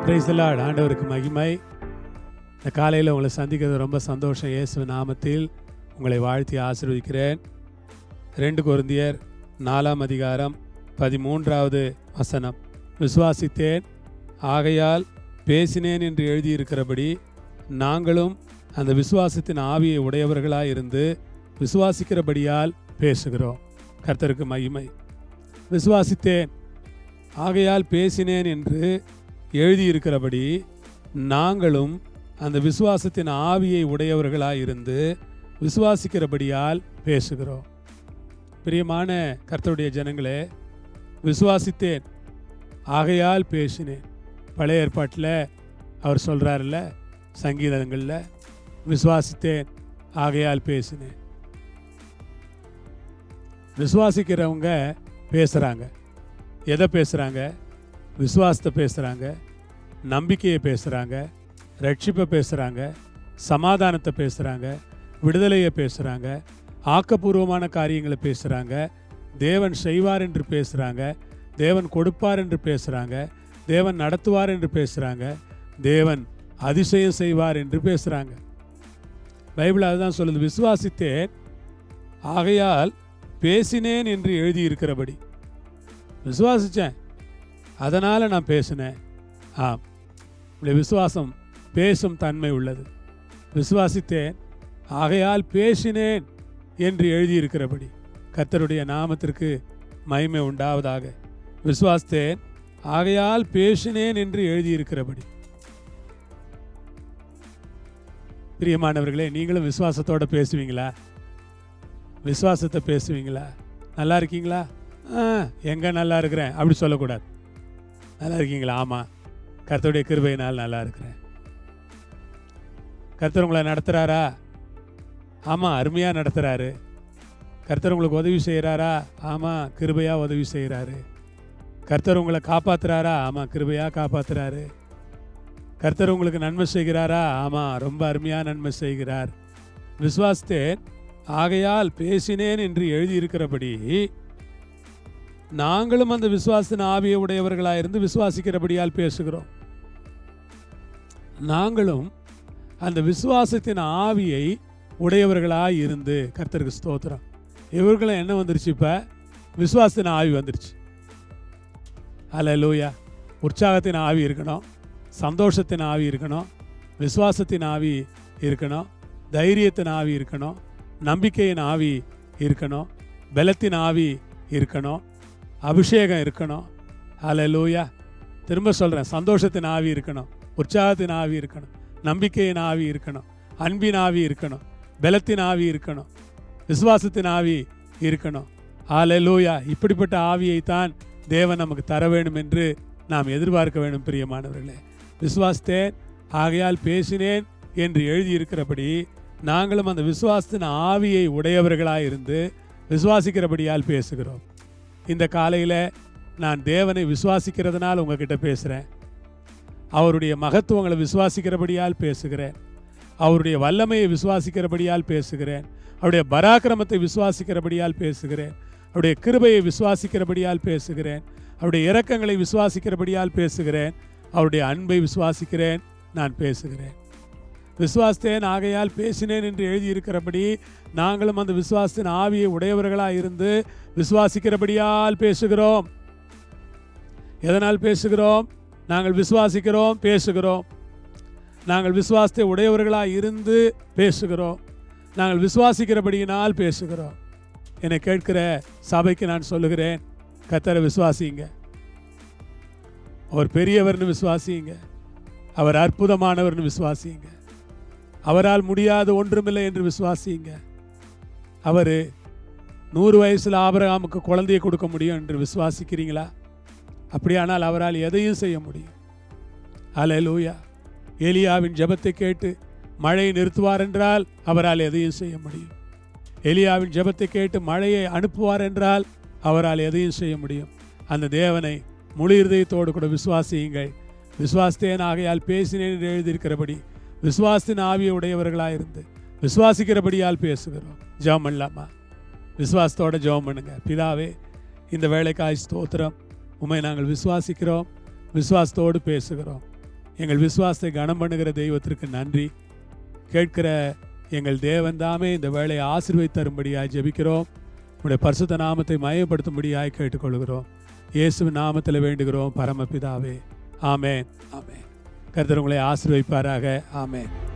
Praise the Lord. ஆண்டவருக்கு மகிமை. இந்த காலையில் உங்களை சந்திக்கிறது ரொம்ப சந்தோஷம். இயேசு நாமத்தில் உங்களை வாழ்த்தி ஆசீர்வதிக்கிறேன். 2 கொரிந்தியர் 4 அதிகாரம் 13வது வசனம். விசுவாசித்தேன், ஆகையால் பேசினேன் என்று எழுதியிருக்கிறபடி நாங்களும் அந்த விசுவாசத்தின் ஆவியை உடையவர்களாயிருந்து விசுவாசிக்கிறபடியால் பேசுகிறோம். கர்த்தருக்கு மகிமை. விசுவாசித்தேன், ஆகையால் பேசினேன் என்று எழுதியிருக்கிறபடி நாங்களும் அந்த விசுவாசத்தின் ஆவியை உடையவர்களாயிருந்து விசுவாசிக்கிறபடியால் பேசுகிறோம். பிரியமான கர்த்தருடைய ஜனங்களே, விசுவாசித்தேன், ஆகையால் பேசினேன். பழைய ஏற்பாட்டில் அவர் சொல்கிறார்ல, சங்கீதங்களில் விசுவாசித்தேன், ஆகையால் பேசினேன். விசுவாசிக்கிறவங்க பேசுகிறாங்க. எதை பேசுகிறாங்க? விசுவாசத்தை பேசுகிறாங்க, நம்பிக்கையை பேசுகிறாங்க, ரட்சிப்பை பேசுகிறாங்க, சமாதானத்தை பேசுகிறாங்க, விடுதலையை பேசுகிறாங்க, ஆக்கப்பூர்வமான காரியங்களை பேசுகிறாங்க, தேவன் செய்வார் என்று பேசுகிறாங்க, தேவன் கொடுப்பார் என்று பேசுகிறாங்க, தேவன் நடத்துவார் என்று பேசுகிறாங்க, தேவன் அதிசயம் செய்வார் என்று பேசுகிறாங்க. பைபிள் அதுதான் சொல்லுது. விசுவாசித்தேன், ஆகையால் பேசினேன் என்று எழுதியிருக்கிறபடி. விசுவாசித்தேன், அதனால் நான் பேசினேன். ஆம், உடைய விசுவாசம் பேசும் தன்மை உள்ளது. விசுவாசித்தேன், ஆகையால் பேசினேன் என்று எழுதியிருக்கிறபடி. கர்த்தருடைய நாமத்திற்கு மகிமை உண்டாவதாக. விசுவாசித்தேன், ஆகையால் பேசினேன் என்று எழுதியிருக்கிறபடி. பிரியமானவர்களே, நீங்களும் விசுவாசத்தோடு பேசுவீங்களா? விசுவாசத்தை பேசுவீங்களா? நல்லா இருக்கீங்களா? எங்கே நல்லா இருக்கிறேன் அப்படி சொல்லக்கூடாது. நல்லா இருக்கீங்களா? ஆமாம், கர்த்தருடைய கிருபையினால் நல்லா இருக்கிறேன். கர்த்தர் உங்களை நடத்துகிறாரா? ஆமாம், அருமையாக நடத்துகிறாரு. கர்த்தர் உங்களுக்கு உதவி செய்கிறாரா? ஆமாம், கிருபையாக உதவி செய்கிறாரு. கர்த்தர் உங்களை காப்பாற்றுறாரா? ஆமாம், கிருபையாக காப்பாற்றுறாரு. கர்த்தர் உங்களுக்கு நன்மை செய்கிறாரா? ஆமாம், ரொம்ப அருமையாக நன்மை செய்கிறார். விசுவாசித்தேன், ஆகையால் பேசினேன் என்று எழுதியிருக்கிறபடி நாங்களும் அந்த விசுவாசத்தின் ஆவியை உடையவர்களாயிருந்து விசுவாசிக்கிறபடியால் பேசுகிறோம். நாங்களும் அந்த விசுவாசத்தின் ஆவியை உடையவர்களாக இருந்து, கர்த்தருக்கு ஸ்தோத்திரம். இவர்களும் என்ன வந்துருச்சு? இப்போ விசுவாசத்தின் ஆவி வந்துருச்சு. அல்லேலூயா. உற்சாகத்தின் ஆவி இருக்கணும், சந்தோஷத்தின் ஆவி இருக்கணும், விசுவாசத்தின் ஆவி இருக்கணும், தைரியத்தின் ஆவி இருக்கணும், நம்பிக்கையின் ஆவி இருக்கணும், பலத்தின் ஆவி இருக்கணும், அபிஷேகம் இருக்கணும். அல்லேலூயா. திரும்ப சொல்கிறேன், சந்தோஷத்தின் ஆவி இருக்கணும், உற்சாகத்தின் ஆவி இருக்கணும், நம்பிக்கையின் ஆவி இருக்கணும், அன்பின் ஆவி இருக்கணும், பலத்தின் ஆவி இருக்கணும், விசுவாசத்தின் ஆவி இருக்கணும். அல்லேலூயா. இப்படிப்பட்ட ஆவியைத்தான் தேவன் நமக்கு தர வேண்டும் என்று நாம் எதிர்பார்க்க வேண்டும். பிரியமானவர்களே, விசுவாசித்தேன், ஆகையால் பேசினேன் என்று எழுதியிருக்கிறபடி நாங்களும் அந்த விசுவாசத்தின் ஆவியை உடையவர்களாக இருந்து விசுவாசிக்கிறபடியால் பேசுகிறோம். இந்த காலையில் நான் தேவனை விசுவாசிக்கிறதுனால உங்ககிட்ட பேசுகிறேன். அவருடைய மகத்துவங்களை விசுவாசிக்கிறபடியால் பேசுகிறேன். அவருடைய வல்லமையை விசுவாசிக்கிறபடியால் பேசுகிறேன். அவருடைய பராக்கிரமத்தை விசுவாசிக்கிறபடியால் பேசுகிறேன். அவருடைய கிருபையை விசுவாசிக்கிறபடியால் பேசுகிறேன். அவருடைய இரக்கங்களை விசுவாசிக்கிறபடியால் பேசுகிறேன். அவருடைய அன்பை விசுவாசிக்கிறேன், நான் பேசுகிறேன். விசுவாசித்தேன், ஆகையால் பேசினேன் என்று எழுதியிருக்கிறபடி நாங்களும் அந்த விசுவாசத்தின் ஆவியை உடையவர்களாக இருந்து விசுவாசிக்கிறபடியால் பேசுகிறோம். எதனால் பேசுகிறோம்? நாங்கள் விசுவாசிக்கிறோம், பேசுகிறோம். நாங்கள் விசுவாசத்தை உடையவர்களாக இருந்து பேசுகிறோம். நாங்கள் விசுவாசிக்கிறபடியினால் பேசுகிறோம். என்னை கேட்கிற சபைக்கு நான் சொல்லுகிறேன், கர்த்தரை விசுவாசிங்க. அவர் பெரியவர்னு விசுவாசிங்க. அவர் அற்புதமானவர்னு விசுவாசிங்க. அவரால் முடியாத ஒன்றுமில்லை என்று விசுவாசிங்க. அவர் 100 வயசில் ஆபிரகாமுக்கு குழந்தையை கொடுக்க முடியும் என்று விசுவாசிக்கிறீங்களா? அப்படியானால் அவரால் எதையும் செய்ய முடியும். அல்லேலூயா. எலியாவின் ஜெபத்தை கேட்டு மழையை நிறுத்துவார் என்றால் அவரால் எதையும் செய்ய முடியும். எலியாவின் ஜெபத்தை கேட்டு மழையை அனுப்புவார் என்றால் அவரால் எதையும் செய்ய முடியும். அந்த தேவனை முழு இருதயத்தோடு கூட விசுவாசியுங்கள். விசுவாசித்தேன், ஆகையால் பேசினேன் என்று எழுதியிருக்கிறபடி விசுவாசத்தின் ஆவியை உடையவர்களாயிருந்து விசுவாசிக்கிறபடியால் பேசுகிறோம். ஜெபம் பண்ணலாமா? விசுவாசத்தோட ஜெபம் பண்ணுங்க. பிதாவே, இந்த வேளைக்காய் ஸ்தோத்திரம். உம்மை நாங்கள் விசுவாசிக்கிறோம், விசுவாசத்தோடு பேசுகிறோம். எங்கள் விசுவாசத்தை கனம் பண்ணுகிற தெய்வத்திற்கு நன்றி. கேட்கிற எங்கள் தேவன் தாமே இந்த வேளையை ஆசீர்வதித்து தரும்படியாய் ஜெபிக்கிறோம். உங்களுடைய பரிசுத்த நாமத்தை மயப்படுத்தும்படியாய் கேட்டுக்கொள்கிறோம். இயேசுவின் நாமத்தில் வேண்டுகிறோம் பரமபிதாவே. ஆமென். ஆமென். கர்த்தர் உங்களை ஆசீர்வதிப்பாராக. ஆமென்.